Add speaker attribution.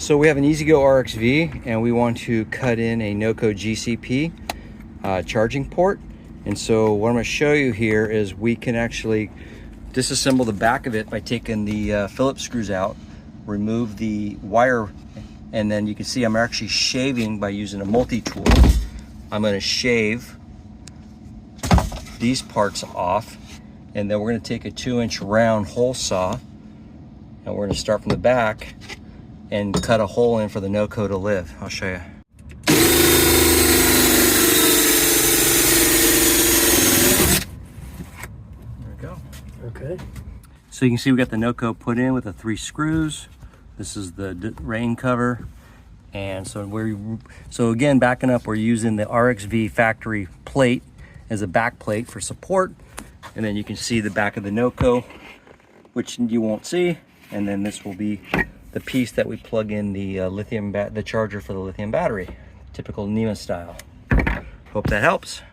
Speaker 1: So we have an EZGO RXV and we want to cut in a NOCO GCP charging port. And so what I'm going to show you here is we can actually disassemble the back of it by taking the Phillips screws out, remove the wire, and then you can see I'm actually shaving by using a multi-tool. I'm going to shave these parts off, and then we're going to take a 2-inch round hole saw, and we're going to start from the back and cut a hole in for the NOCO to live. I'll show you. There we go.
Speaker 2: Okay.
Speaker 1: So you can see we got the NOCO put in with the 3 screws. This is the rain cover. And so again, backing up, we're using the RXV factory plate as a back plate for support. And then you can see the back of the NOCO, which you won't see. And then this will be the piece that we plug in the the charger for the lithium battery, typical NEMA style. Hope that helps.